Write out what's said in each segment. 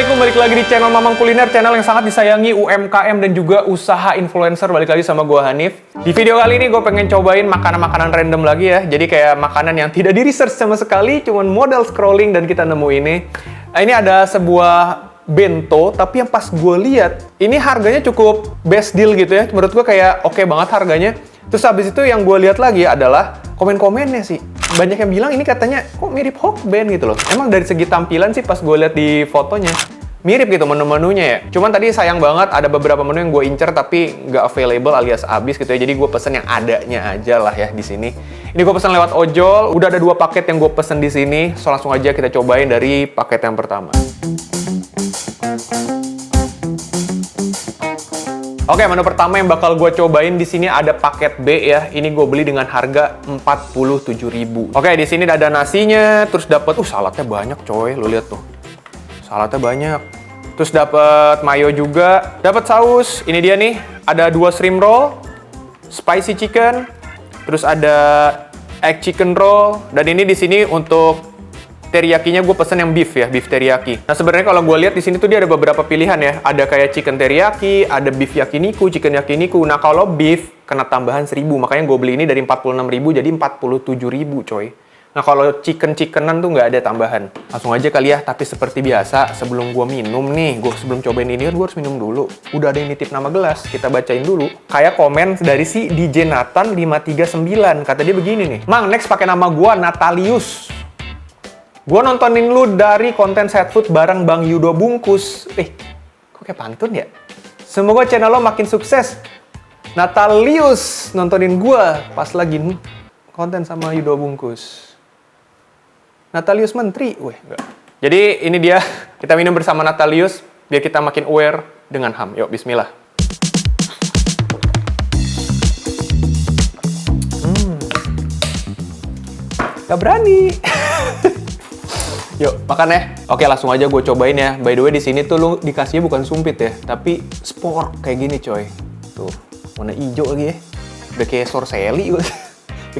Assalamualaikum, balik lagi di channel Mamang Kuliner, channel yang sangat disayangi UMKM dan juga usaha influencer. Balik lagi sama gue Hanif. Di video kali ini gue pengen cobain makanan-makanan random lagi ya. Jadi kayak makanan yang tidak di-research sama sekali, cuman modal scrolling dan kita nemu ini. Ini ada sebuah bento, tapi yang pas gue lihat, ini harganya cukup best deal gitu ya. Menurut gue kayak oke banget harganya. Terus habis itu yang gue lihat lagi adalah komen-komennya sih. Banyak yang bilang ini katanya kok mirip Hokben gitu loh. Emang dari segi tampilan sih pas gue lihat di fotonya mirip gitu menu-menunya ya. Cuman tadi sayang banget ada beberapa menu yang gue incer tapi nggak available alias habis gitu ya. Jadi gue pesen yang adanya aja lah ya di sini. Ini gue pesen lewat ojol. Udah ada 2 paket yang gue pesen di sini. So langsung aja kita cobain dari paket yang pertama. Oke, menu pertama yang bakal gue cobain di sini ada paket B ya. Ini gue beli dengan harga 47.000. Oke, di sini ada nasinya, terus dapat saladnya banyak coy. Lo lihat tuh. Saladnya banyak. Terus dapat mayo juga, dapat saus. Ini dia nih, ada 2 shrimp roll, spicy chicken, terus ada egg chicken roll, dan ini di sini untuk teriyakinya gue pesen yang beef ya, beef teriyaki. Nah sebenarnya kalau gue lihat di sini tuh dia ada beberapa pilihan ya. Ada kayak chicken teriyaki, ada beef yakiniku, chicken yakiniku. Nah kalau beef kena tambahan 1.000, makanya gue beli ini dari 46.000 jadi 47.000 coy. Nah kalau chickenan tuh nggak ada tambahan. Langsung aja kali ya, tapi seperti biasa sebelum gue minum nih, sebelum cobain ini kan gue harus minum dulu. Udah ada yang nitip nama gelas, kita bacain dulu. Kayak komen dari si DJ Nathan 539, kata dia begini nih. Mang, next pakai nama gue Natalius. Gue nontonin lu dari konten set food bareng Bang Yudo Bungkus. Kok kayak pantun ya? Semoga channel lo makin sukses. Natalius nontonin gue pas lagi konten sama Yudo Bungkus. Natalius Menteri. Enggak. Jadi ini dia, kita minum bersama Natalius biar kita makin aware dengan HAM. Yuk, bismillah. Gak berani. Yuk, makan ya. Oke, langsung aja gue cobain ya. By the way, di sini tuh lu dikasihnya bukan sumpit ya, tapi sport kayak gini, coy. Tuh, warna hijau lagi ya. Udah kayak sorseli. Yuk,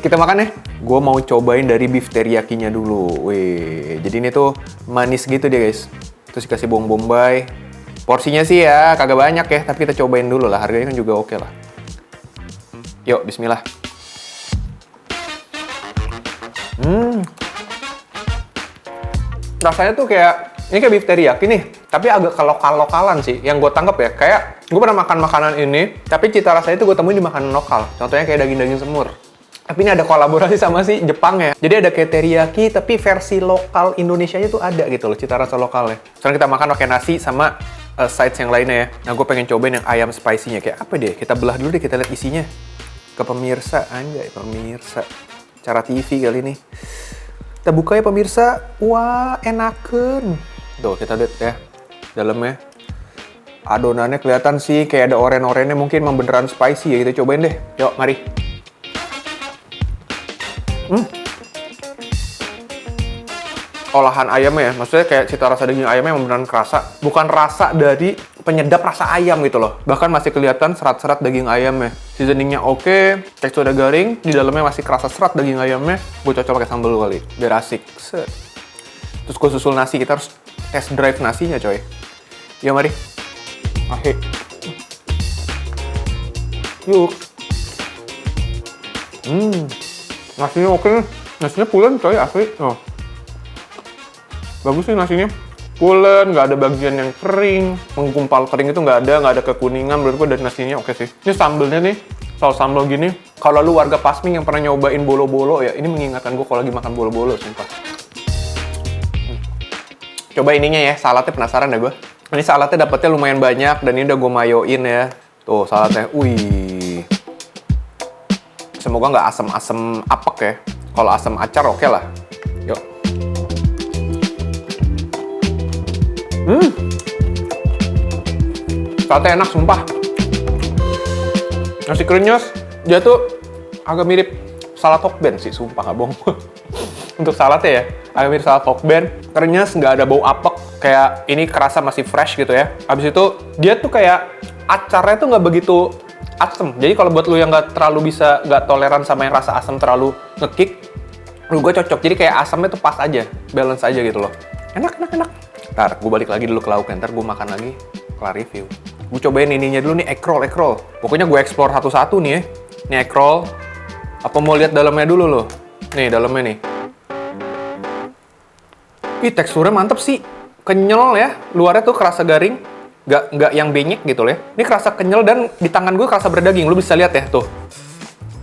kita makan ya. Gue mau cobain dari beef teriyakinya dulu. Wih, jadi ini tuh manis gitu dia, guys. Terus dikasih bawang bombay. Porsinya sih ya kagak banyak ya, tapi kita cobain dulu lah. Harganya kan juga oke lah. Yuk, bismillah. Rasanya tuh kayak, ini kayak beef teriyaki nih, tapi agak lokal-lokalan sih. Yang gue tanggap ya, kayak gue pernah makan makanan ini, tapi cita rasanya itu gue temuin di makanan lokal. Contohnya kayak daging-daging semur. Tapi ini ada kolaborasi sama si Jepang ya. Jadi ada kayak teriyaki, tapi versi lokal Indonesianya tuh ada gitu loh, cita rasa lokalnya. Sekarang kita makan pakai nasi sama sides yang lainnya ya. Nah gue pengen cobain yang ayam spicy-nya. Kayak apa deh? Kita belah dulu deh, kita lihat isinya. Ke pemirsa, anjay pemirsa. Cara TV kali ini. Kita buka ya pemirsa. Wah, enaken. Tuh, kita lihat ya. Dalamnya. Adonannya kelihatan sih kayak ada oren-orennya, mungkin memang beneran spicy ya. Kita cobain deh. Yuk, mari. Olahan ayamnya ya. Maksudnya kayak cita rasa daging ayamnya memang beneran kerasa. Bukan rasa dari penyedap rasa ayam gitu loh. Bahkan masih kelihatan serat-serat daging ayamnya. Seasoningnya oke, teksturnya garing, di dalamnya masih kerasa serat daging ayamnya. Gue cocok pakai sambal kali, biar asik. Set. Terus gue susul nasi, kita harus test drive nasinya coy. Yuk mari. Ahe. Yuk. Nasinya oke nih. Nasinya pulen coy, asli. Oh. Bagus nih nasinya. Pulen, nggak ada bagian yang kering, menggumpal kering itu nggak ada kekuningan. Menurut gue dari nasinya oke sih. Ini sambelnya nih, saus sambal gini. Kalau lu warga Pasming yang pernah nyobain bolo-bolo ya, ini mengingatkan gue kalau lagi makan bolo-bolo, sumpah. Coba ininya ya, saladnya penasaran dah gue. Ini saladnya dapetnya lumayan banyak dan ini udah gue mayoin ya. Tuh saladnya, wih. Semoga nggak asem-asem apek ya. Kalau asem acar oke lah. Yuk. Saladnya enak, sumpah. Nasi krenyes, dia tuh agak mirip salad Hokben sih, sumpah nggak bohong. Untuk saladnya ya, agak mirip salad Hokben. Krenyes, nggak ada bau apek. Kayak ini kerasa masih fresh gitu ya. Habis itu, dia tuh kayak acarnya tuh nggak begitu asem. Jadi kalau buat lu yang nggak toleran sama yang rasa asam terlalu ngekick, gue cocok. Jadi kayak asamnya tuh pas aja, balance aja gitu loh. Enak. Ntar, gue balik lagi dulu ke lauknya. Ntar gue makan lagi, kelar review. Gue cobain ininya dulu nih, egg roll. Pokoknya gue explore satu-satu nih ya. Ini egg roll. Apa mau lihat dalamnya dulu loh? Nih, dalamnya nih. Ih, teksturnya mantep sih. Kenyal ya. Luarnya tuh kerasa garing. Nggak yang benyek gitu loh ya. Ini kerasa kenyal dan di tangan gue kerasa berdaging. Lu bisa lihat ya, tuh.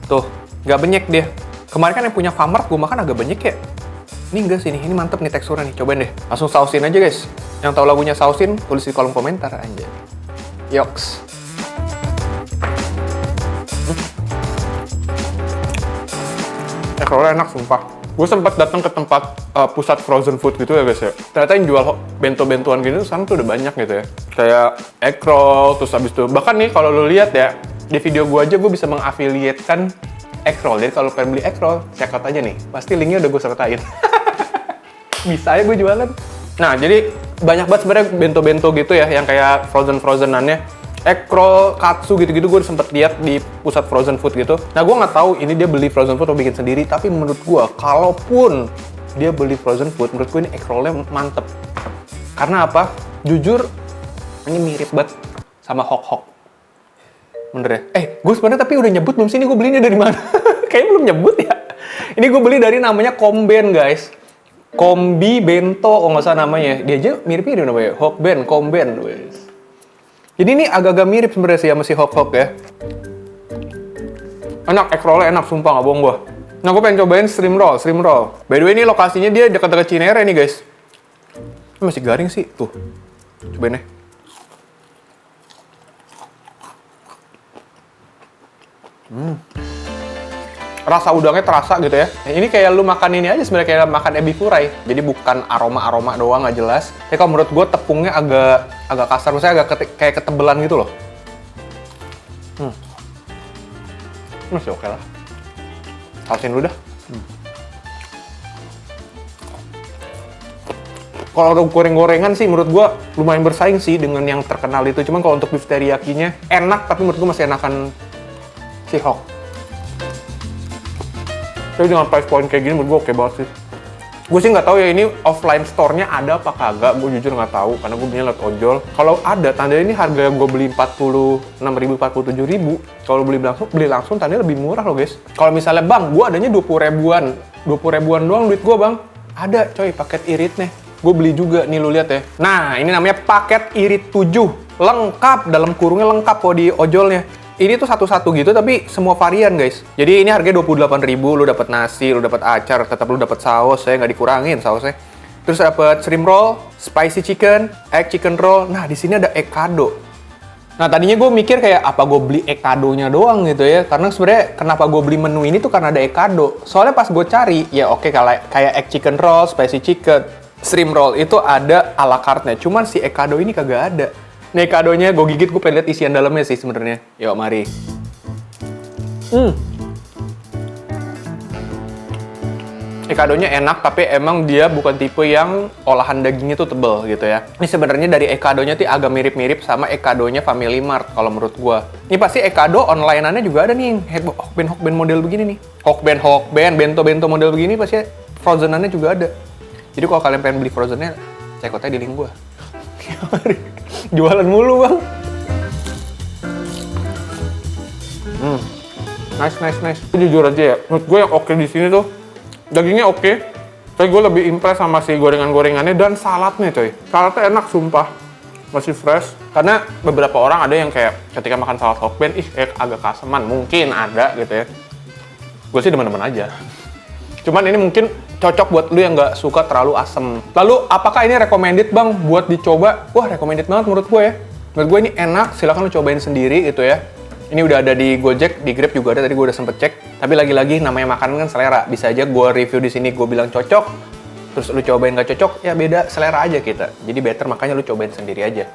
Tuh, nggak benyek dia. Kemarin kan yang punya Famart gue makan agak benyek ya. Ini enggak sih nih, ini mantep nih teksturnya nih. Cobain deh. Langsung sausin aja guys. Yang tahu lagunya sausin, tulis di kolom komentar aja. Yoks. Rollnya enak sumpah. Gue sempat datang ke tempat pusat frozen food gitu ya guys ya. Ternyata yang jual bento-bentuan gini tuh sekarang tuh udah banyak gitu ya. Kayak egg roll, terus habis itu. Bahkan nih kalau lo lihat ya, di video gue aja gue bisa mengafiliatkan egg roll. Jadi kalau pengen beli egg roll, check out aja nih. Pasti linknya udah gue sertain. Bisa ya gue jualan. Nah, jadi banyak banget sebenarnya bento-bento gitu ya, yang kayak frozen-frozenannya. Egg roll, katsu gitu-gitu gue sempet lihat di pusat frozen food gitu. Nah, gue nggak tahu ini dia beli frozen food atau bikin sendiri, tapi menurut gue, kalaupun dia beli frozen food, menurut gue ini egg roll-nya mantep. Karena apa? Jujur, ini mirip banget sama hok-hok. Bener ya? Gue sebenarnya tapi udah nyebut belum sih? Ini gue belinya dari mana? Kayaknya belum nyebut ya. Ini gue beli dari namanya Komben, guys. Kombi Bento, oh nggak salah namanya. Dia aja mirip-mirip namanya. Hokben, Komben. Jadi ini agak-agak mirip sebenarnya sih sama si hok-hok ya. Enak, egg roll-nya enak, sumpah nggak bohong gue. Nah, gue pengen cobain shrimp roll. By the way, ini lokasinya dia dekat-dekat Cinere nih, guys. Ini masih garing sih, tuh. Cobain deh. Rasa udangnya terasa gitu ya. Ini kayak lu makan ini aja sebenarnya, kayak makan ebi furai. Jadi bukan aroma-aroma doang, nggak jelas. Tapi kalau menurut gue tepungnya agak kasar, misalnya kayak ketebelan gitu loh. Masih oke lah. Sausin dulu dah. Kalau untuk goreng-gorengan sih menurut gue lumayan bersaing sih dengan yang terkenal itu. Cuman kalau untuk beef teriyaki-nya enak, tapi menurut gue masih enakan si Hok. Tapi dengan price point kayak gini menurut gue oke banget sih. Gue sih nggak tahu ya ini offline store-nya ada apa kagak. Gue jujur nggak tahu karena gue belinya lewat ojol. Kalau ada, tandanya ini harga gue beli 46.000, 47.000. Kalau beli langsung tandanya lebih murah loh guys. Kalau misalnya bang, gue adanya 20 ribuan doang duit gue bang. Ada coy paket iritnya. Gue beli juga nih lu lihat ya. Nah ini namanya paket irit 7. Lengkap, dalam kurungnya lengkap kok di ojolnya. Ini tuh satu-satu gitu, tapi semua varian guys. Jadi ini harganya 28.000, lu dapat nasi, lu dapat acar, tetap lu dapat saus, saya nggak dikurangin sausnya. Terus dapat shrimp roll, spicy chicken, egg chicken roll. Nah di sini ada egg kado. Nah tadinya gue mikir kayak apa gue beli egg kadonya doang gitu ya. Karena sebenarnya kenapa gue beli menu ini tuh karena ada egg kado. Soalnya pas gue cari, ya oke kayak egg chicken roll, spicy chicken, shrimp roll itu ada a la carte-nya. Cuman si egg kado ini kagak ada. Nih kadonya gue gigit, gue pengen lihat isian dalamnya sih sebenarnya. Yuk mari. Kadonya enak, tapi emang dia bukan tipe yang olahan dagingnya tuh tebel gitu ya. Ini sebenarnya dari kadonya tuh agak mirip-mirip sama kadonya Family Mart kalau menurut gue. Ini pasti kado online-annya juga ada nih. Hokben model begini nih. Hokben, bento model begini pasti frozen-annya juga ada. Jadi kalau kalian pengen beli frozen-nya, check out-nya di link gue. Jualan mulu bang. Nice. Jujur aja ya, menurut gue yang oke di sini tuh dagingnya oke. Tapi gue lebih impress sama si gorengan-gorengannya dan saladnya coy. Saladnya enak sumpah, masih fresh. Karena beberapa orang ada yang kayak ketika makan salad Hokben, agak kaseman. Mungkin ada gitu ya. Gue sih demen-demen aja. Cuman ini mungkin cocok buat lu yang nggak suka terlalu asem. Lalu, apakah ini recommended bang buat dicoba? Wah, recommended banget menurut gue ya. Menurut gue ini enak, silakan lu cobain sendiri gitu ya. Ini udah ada di Gojek, di Grab juga ada, tadi gue udah sempet cek. Tapi lagi-lagi namanya makanan kan selera. Bisa aja gue review di sini, gue bilang cocok. Terus lu cobain nggak cocok, ya beda selera aja kita. Jadi better makanya lu cobain sendiri aja.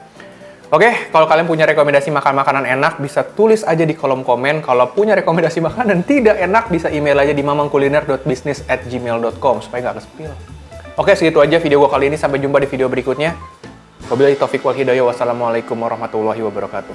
Oke, kalau kalian punya rekomendasi makanan enak, bisa tulis aja di kolom komen. Kalau punya rekomendasi makanan tidak enak, bisa email aja di mamangkuliner.bisnis@gmail.com supaya nggak kespil. Oke, segitu aja video gue kali ini. Sampai jumpa di video berikutnya. Wabillahi taufiq wal hidayah. Wassalamualaikum warahmatullahi wabarakatuh.